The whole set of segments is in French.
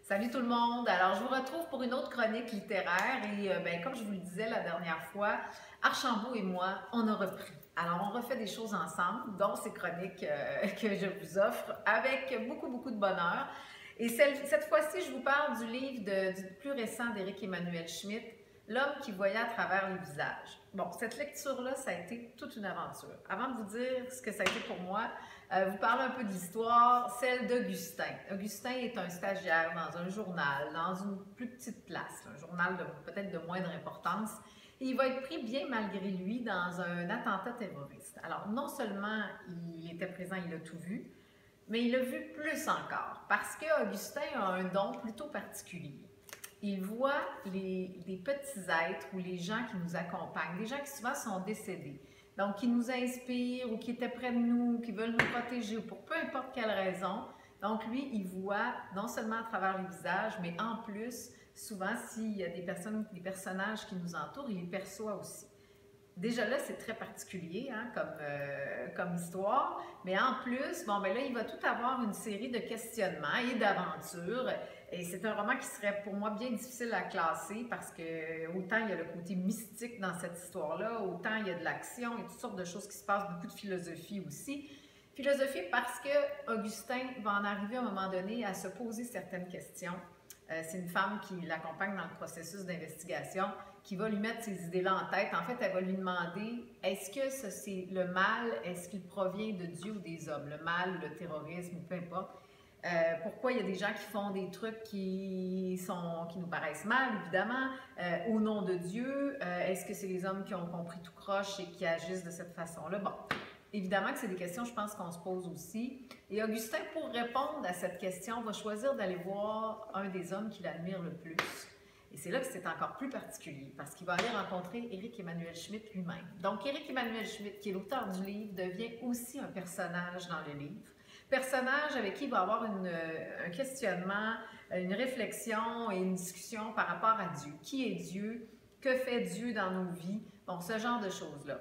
Salut tout le monde! Alors, je vous retrouve pour une autre chronique littéraire et comme je vous le disais la dernière fois, Archambault et moi, on a repris. Alors, on refait des choses ensemble, dont ces chroniques que je vous offre avec beaucoup de bonheur. Et cette fois-ci, je vous parle du livre du plus récent d'Éric Emmanuel Schmitt, L'homme qui voyait à travers les visages. Bon, cette lecture-là, ça a été toute une aventure. Avant de vous dire ce que ça a été pour moi, vous parler un peu de l'histoire, celle d'Augustin. Augustin est un stagiaire dans un journal, dans une plus petite place, un journal peut-être de moindre importance. Et il va être pris bien malgré lui dans un attentat terroriste. Alors, non seulement il était présent, il a tout vu, mais il a vu plus encore, parce qu'Augustin a un don plutôt particulier. Il voit les petits êtres ou les gens qui nous accompagnent, des gens qui souvent sont décédés, donc qui nous inspirent ou qui étaient près de nous, qui veulent nous protéger ou pour peu importe quelle raison. Donc lui, il voit non seulement à travers les visages, mais en plus, souvent s'il y a des personnages qui nous entourent, il les perçoit aussi. Déjà là, c'est très particulier hein, comme histoire, mais en plus, bon, ben là, il va tout avoir une série de questionnements et d'aventures. Et c'est un roman qui serait pour moi bien difficile à classer parce que autant il y a le côté mystique dans cette histoire-là, autant il y a de l'action et toutes sortes de choses qui se passent, beaucoup de philosophie aussi. Philosophie parce que Augustin va en arriver à un moment donné à se poser certaines questions. C'est une femme qui l'accompagne dans le processus d'investigation, qui va lui mettre ces idées-là en tête. En fait, elle va lui demander, est-ce que c'est le mal, est-ce qu'il provient de Dieu ou des hommes? Le mal, le terrorisme, peu importe. Pourquoi il y a des gens qui font des trucs qui nous paraissent mal, évidemment, au nom de Dieu? Est-ce que c'est les hommes qui ont compris tout croche et qui agissent de cette façon-là? Bon, évidemment que c'est des questions, je pense, qu'on se pose aussi. Et Augustin, pour répondre à cette question, va choisir d'aller voir un des hommes qu'il admire le plus. Et c'est là que c'est encore plus particulier, parce qu'il va aller rencontrer Éric Emmanuel Schmitt lui-même. Donc, Éric Emmanuel Schmitt, qui est l'auteur du livre, devient aussi un personnage dans le livre. Personnage avec qui il va avoir un questionnement, une réflexion et une discussion par rapport à Dieu. Qui est Dieu? Que fait Dieu dans nos vies? Bon, ce genre de choses-là.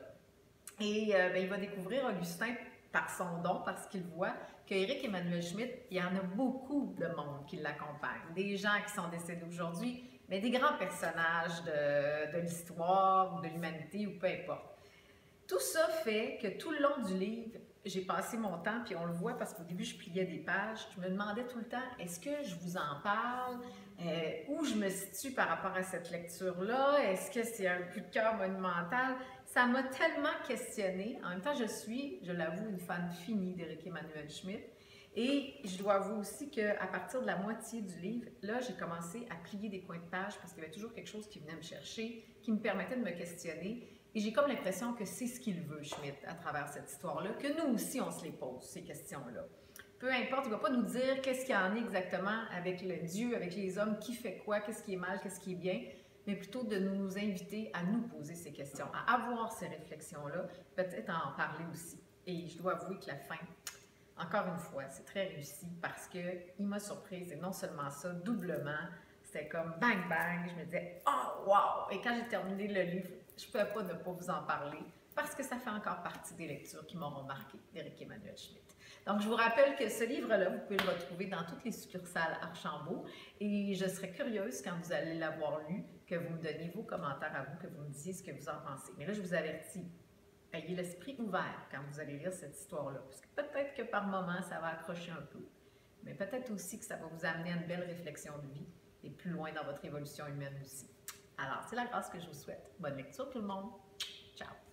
Et il va découvrir Augustin par son don, parce qu'il voit qu'Éric Emmanuel Schmitt, il y en a beaucoup de monde qui l'accompagne. Des gens qui sont décédés aujourd'hui, mais des grands personnages de l'histoire, de l'humanité ou peu importe. Tout ça fait que tout le long du livre, j'ai passé mon temps, puis on le voit parce qu'au début, je pliais des pages. Je me demandais tout le temps, est-ce que je vous en parle? Où je me situe par rapport à cette lecture-là? Est-ce que c'est un coup de cœur monumental? Ça m'a tellement questionnée. En même temps, je l'avoue, une fan finie d'Éric Emmanuel Schmitt. Et je dois avouer aussi qu'à partir de la moitié du livre, là, j'ai commencé à plier des coins de page parce qu'il y avait toujours quelque chose qui venait me chercher, qui me permettait de me questionner. Et j'ai comme l'impression que c'est ce qu'il veut, Schmitt, à travers cette histoire-là, que nous aussi, on se les pose, ces questions-là. Peu importe, il ne va pas nous dire qu'est-ce qu'il y en est exactement avec le Dieu, avec les hommes, qui fait quoi, qu'est-ce qui est mal, qu'est-ce qui est bien, mais plutôt de nous inviter à nous poser ces questions, à avoir ces réflexions-là, peut-être à en parler aussi. Et je dois avouer que la fin, encore une fois, c'est très réussi parce qu'il m'a surprise, et non seulement ça, doublement, c'était comme bang bang, je me disais « Oh, wow! » Et quand j'ai terminé le livre, je ne pouvais pas ne pas vous en parler parce que ça fait encore partie des lectures qui m'auront marqué d'Éric Emmanuel Schmitt. Donc, je vous rappelle que ce livre-là, vous pouvez le retrouver dans toutes les succursales Archambault et je serais curieuse, quand vous allez l'avoir lu, que vous me donniez vos commentaires à vous, que vous me disiez ce que vous en pensez. Mais là, je vous avertis, ayez l'esprit ouvert quand vous allez lire cette histoire-là, parce que peut-être que par moments, ça va accrocher un peu, mais peut-être aussi que ça va vous amener à une belle réflexion de vie et plus loin dans votre évolution humaine aussi. Alors, c'est la grâce que je vous souhaite. Bonne lecture tout le monde. Ciao!